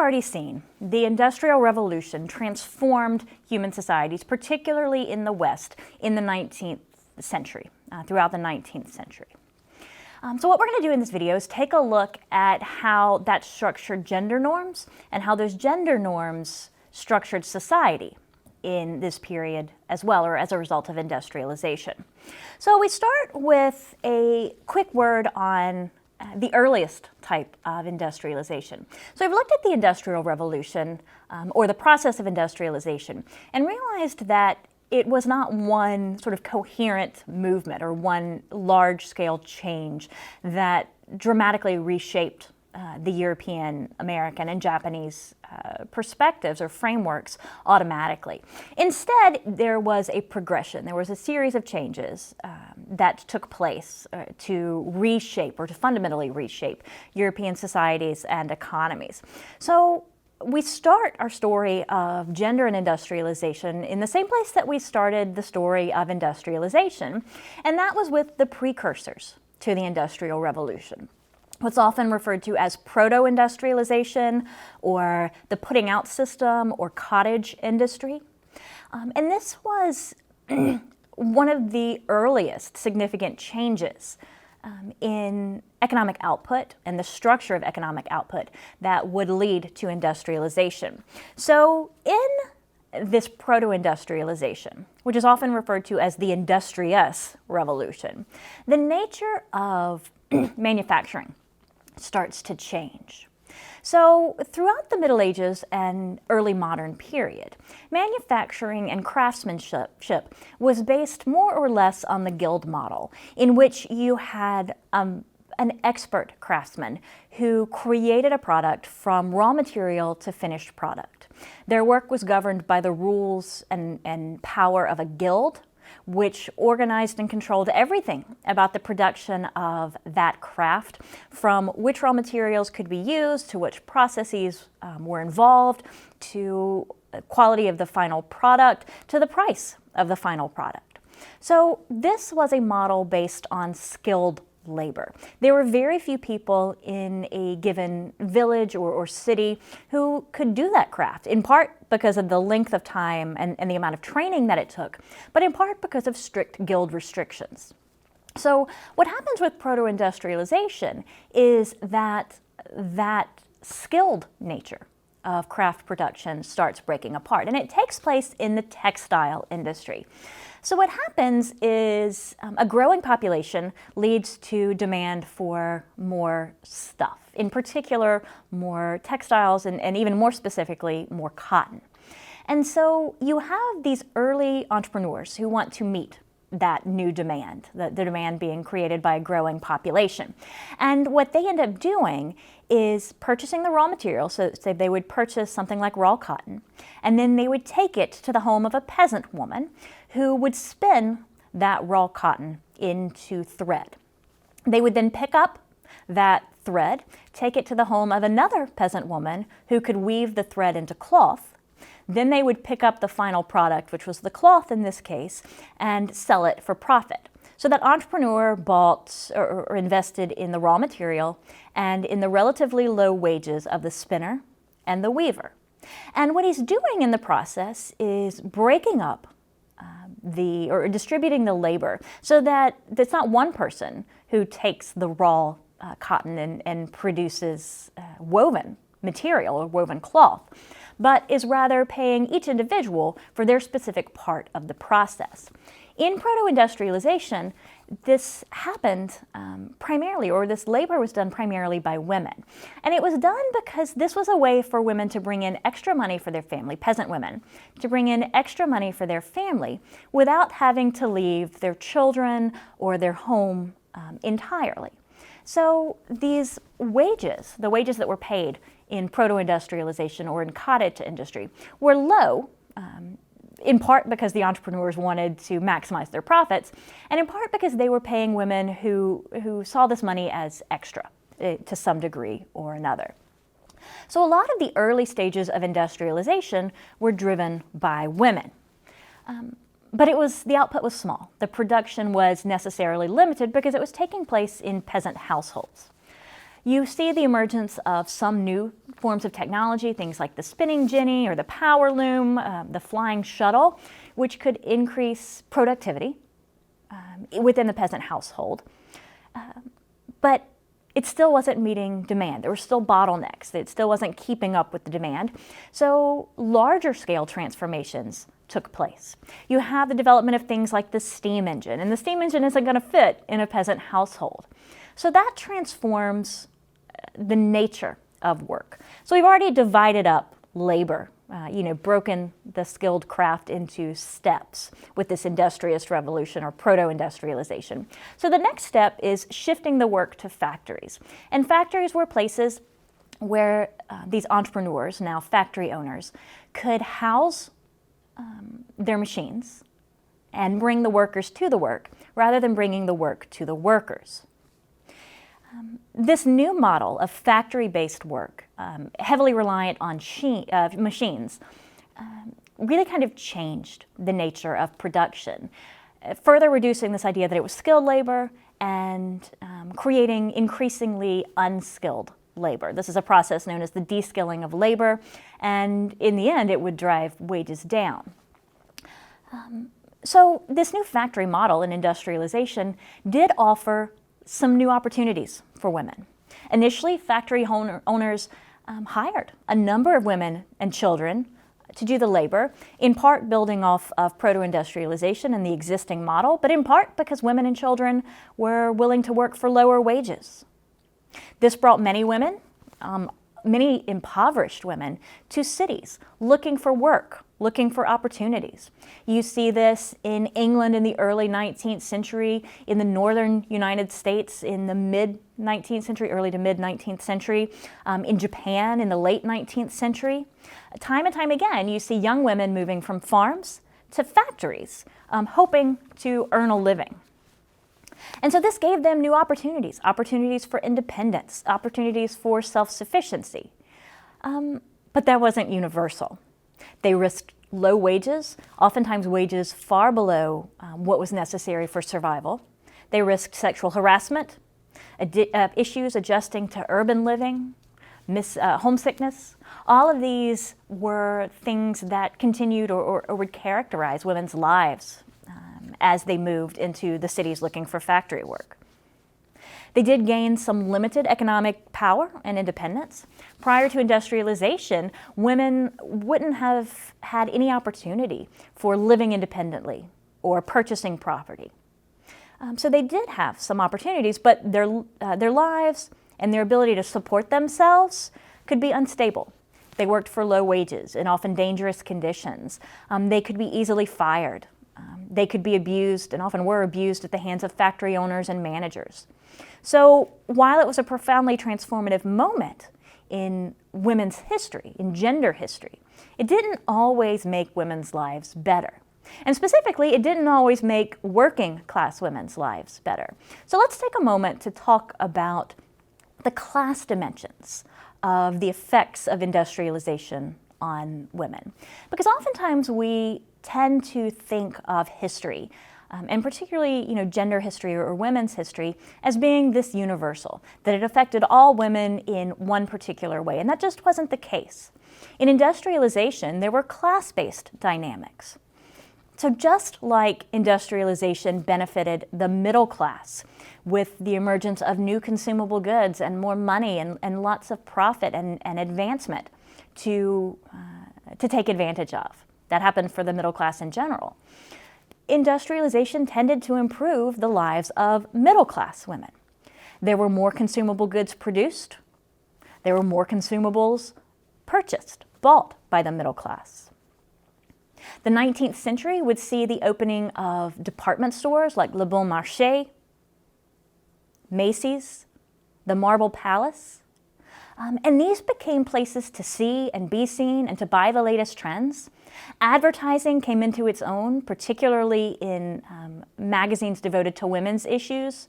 already seen, the Industrial Revolution transformed human societies, particularly in the West, in the 19th century, throughout the 19th century. So what we're going to do in this video is take a look at how that structured gender norms and how those gender norms structured society in this period as well, or as a result of industrialization. So we start with a quick word on the earliest type of industrialization. So we've looked at the Industrial Revolution, or the process of industrialization, and realized that it was not one sort of coherent movement or one large-scale change that dramatically reshaped the European, American, and Japanese perspectives or frameworks automatically. Instead, there was a progression. There was a series of changes that took place to reshape or to fundamentally reshape European societies and economies. So we start our story of gender and industrialization in the same place that we started the story of industrialization, and that was with the precursors to the Industrial Revolution. What's often referred to as Proto Industrialization, or the putting out system, or cottage industry. And this was one of the earliest significant changes in economic output and the structure of economic output that would lead to industrialization. So in this proto-industrialization, which is often referred to as the Industrious Revolution, the nature of manufacturing starts to change. So throughout the Middle Ages and early modern period, manufacturing and craftsmanship was based more or less on the guild model, in which you had an expert craftsman who created a product from raw material to finished product. Their work was governed by the rules and power of a guild, which organized and controlled everything about the production of that craft, from which raw materials could be used, to which processes were involved, to the quality of the final product, to the price of the final product. So this was a model based on skilled labor. There were very few people in a given village or city who could do that craft, in part because of the length of time and the amount of training that it took, but in part because of strict guild restrictions. So what happens with proto-industrialization is that skilled nature of craft production starts breaking apart, and it takes place in the textile industry. So what happens is a growing population leads to demand for more stuff, in particular more textiles and even more specifically more cotton. And so you have these early entrepreneurs who want to meet that new demand, the demand being created by a growing population. And what they end up doing is purchasing the raw material. So say they would purchase something like raw cotton, and then they would take it to the home of a peasant woman who would spin that raw cotton into thread. They would then pick up that thread, take it to the home of another peasant woman who could weave the thread into cloth. Then they would pick up the final product, which was the cloth in this case, and sell it for profit. So that entrepreneur bought or invested in the raw material and in the relatively low wages of the spinner and the weaver. And what he's doing in the process is breaking up or distributing the labor so that it's not one person who takes the raw cotton and produces woven material or woven cloth, but is rather paying each individual for their specific part of the process. In proto-industrialization, this happened primarily, or this labor was done primarily by women. And it was done because this was a way for women to bring in extra money for their family, peasant women, to bring in extra money for their family without having to leave their children or their home entirely. So these wages, the wages that were paid in proto-industrialization or in cottage industry, were low, in part because the entrepreneurs wanted to maximize their profits, and in part because they were paying women who saw this money as extra to some degree or another. So a lot of the early stages of industrialization were driven by women. But the output was small. The production was necessarily limited because it was taking place in peasant households. you see the emergence of some new forms of technology, things like the spinning jenny or the power loom, the flying shuttle, which could increase productivity within the peasant household. But it still wasn't meeting demand. There were still bottlenecks. It still wasn't keeping up with the demand. So larger scale transformations took place. You have the development of things like the steam engine, and the steam engine isn't going to fit in a peasant household. So that transforms the nature of work. So we've already divided up labor, broken the skilled craft into steps with this industrialist revolution or proto-industrialization. So the next step is shifting the work to factories. And factories were places where these entrepreneurs, now factory owners, could house their machines and bring the workers to the work rather than bringing the work to the workers. This new model of factory-based work, heavily reliant on machines, really kind of changed the nature of production, further reducing this idea that it was skilled labor and creating increasingly unskilled labor. This is a process known as the descaling of labor, and in the end it would drive wages down. So this new factory model in industrialization did offer some new opportunities for women. Initially, factory owners hired a number of women and children to do the labor, in part building off of proto-industrialization and the existing model, but in part because women and children were willing to work for lower wages. This brought many women, many impoverished women, to cities looking for work, looking for opportunities. You see this in England in the early 19th century, in the northern United States in the mid-19th century, early to mid-19th century, in Japan in the late 19th century. Time and time again, you see young women moving from farms to factories, hoping to earn a living. And so this gave them new opportunities, opportunities for independence, opportunities for self-sufficiency. But that wasn't universal. They risked low wages, oftentimes wages far below what was necessary for survival. They risked sexual harassment, issues adjusting to urban living, homesickness. All of these were things that continued or would characterize women's lives as they moved into the cities looking for factory work. They did gain some limited economic power and independence. Prior to industrialization, women wouldn't have had any opportunity for living independently or purchasing property. So they did have some opportunities, but their lives and their ability to support themselves could be unstable. They worked for low wages in often dangerous conditions. They could be easily fired. They could be abused and often were abused at the hands of factory owners and managers. So while it was a profoundly transformative moment in women's history, in gender history, it didn't always make women's lives better. And specifically, it didn't always make working class women's lives better. So let's take a moment to talk about the class dimensions of the effects of industrialization on women. Because oftentimes we tend to think of history, and particularly gender history or women's history, as being this universal, that it affected all women in one particular way, and that just wasn't the case. In industrialization, there were class-based dynamics. So just like industrialization benefited the middle class with the emergence of new consumable goods and more money and lots of profit and advancement to take advantage of. That happened for the middle class in general. Industrialization tended to improve the lives of middle class women. There were more consumable goods produced. There were more consumables purchased, bought by the middle class. The 19th century would see the opening of department stores like Le Bon Marché, Macy's, the Marble Palace. And these became places to see and be seen and to buy the latest trends. Advertising came into its own, particularly in magazines devoted to women's issues,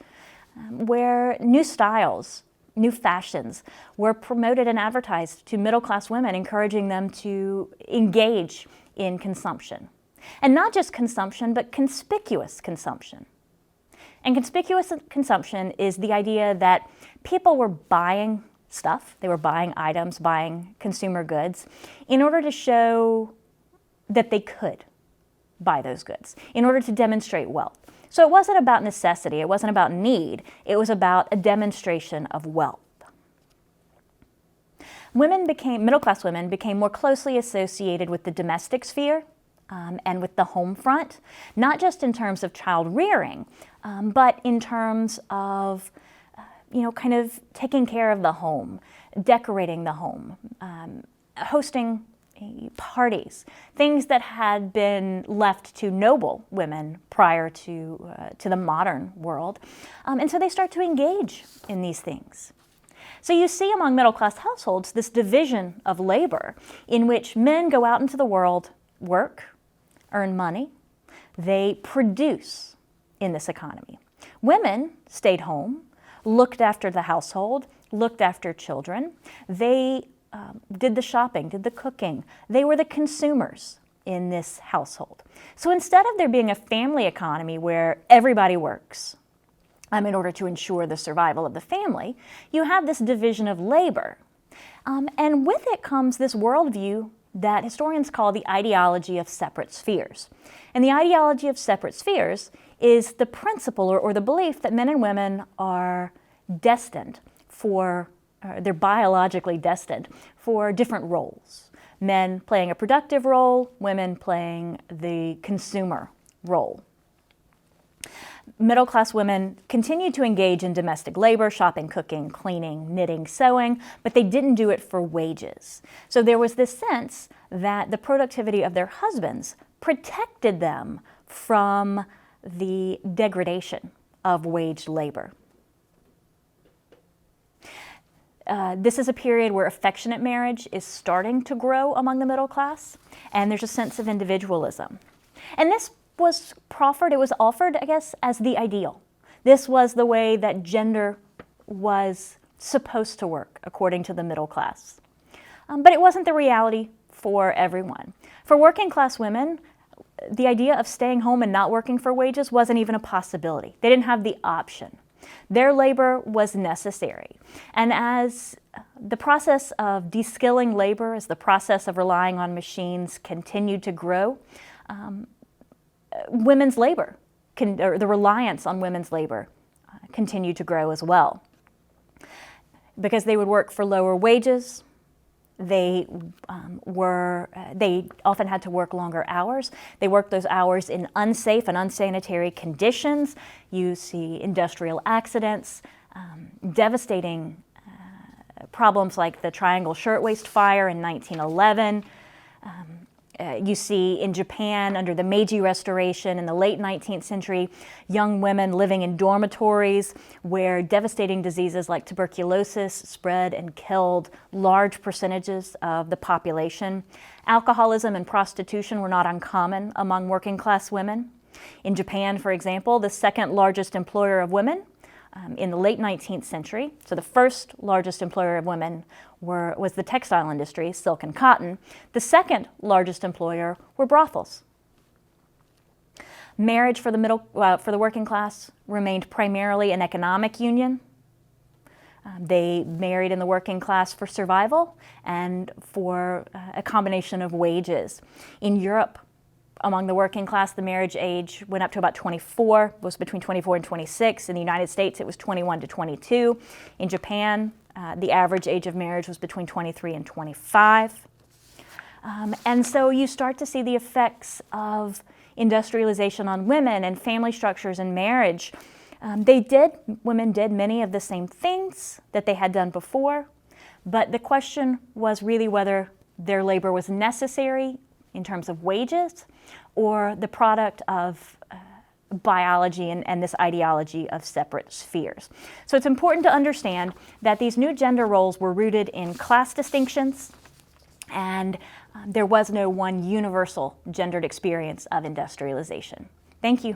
where new styles, new fashions were promoted and advertised to middle-class women, encouraging them to engage in consumption. And not just consumption, but conspicuous consumption. And conspicuous consumption is the idea that people were buying stuff, they were buying items, buying consumer goods, in order to show that they could buy those goods, in order to demonstrate wealth. So it wasn't about necessity, it wasn't about need, it was about a demonstration of wealth. Middle-class women became more closely associated with the domestic sphere and with the home front, not just in terms of child rearing, but in terms of, kind of taking care of the home, decorating the home, hosting parties, things that had been left to noble women prior to the modern world. And so they start to engage in these things. So you see among middle-class households this division of labor in which men go out into the world, work, earn money, they produce in this economy. Women stayed home, looked after the household, looked after children. They did the shopping, did the cooking. They were the consumers in this household. So instead of there being a family economy where everybody works in order to ensure the survival of the family, you have this division of labor. And with it comes this worldview that historians call the ideology of separate spheres. And the ideology of separate spheres is the principle or the belief that men and women are destined for, they're biologically destined for different roles. Men playing a productive role, women playing the consumer role. Middle-class women continued to engage in domestic labor, shopping, cooking, cleaning, knitting, sewing, but they didn't do it for wages. So there was this sense that the productivity of their husbands protected them from the degradation of wage labor. This is a period where affectionate marriage is starting to grow among the middle class, and there's a sense of individualism. And this was proffered, it was offered, I guess, as the ideal. This was the way that gender was supposed to work, according to the middle class. But it wasn't the reality for everyone. For working class women, the idea of staying home and not working for wages wasn't even a possibility. They didn't have the option. Their labor was necessary. And as the process of deskilling labor, as the process of relying on machines continued to grow, women's labor, or the reliance on women's labor, continued to grow as well. Because they would work for lower wages, they often had to work longer hours. They worked those hours in unsafe and unsanitary conditions. You see industrial accidents, devastating problems like the Triangle Shirtwaist Fire in 1911. You see in Japan under the Meiji Restoration in the late 19th century, young women living in dormitories where devastating diseases like tuberculosis spread and killed large percentages of the population. Alcoholism and prostitution were not uncommon among working class women. In Japan, for example, the second largest employer of women in the late 19th century, so the first largest employer of women was the textile industry, silk and cotton. The second largest employer were brothels. Marriage for the working class remained primarily an economic union. They married in the working class for survival and for a combination of wages. In Europe, among the working class, the marriage age went up to about 24, was between 24 and 26. In the United States, it was 21 to 22. In Japan, the average age of marriage was between 23 and 25. And so you start to see the effects of industrialization on women and family structures and marriage. Women did many of the same things that they had done before, but the question was really whether their labor was necessary in terms of wages or the product of biology and this ideology of separate spheres. So it's important to understand that these new gender roles were rooted in class distinctions, and there was no one universal gendered experience of industrialization. Thank you.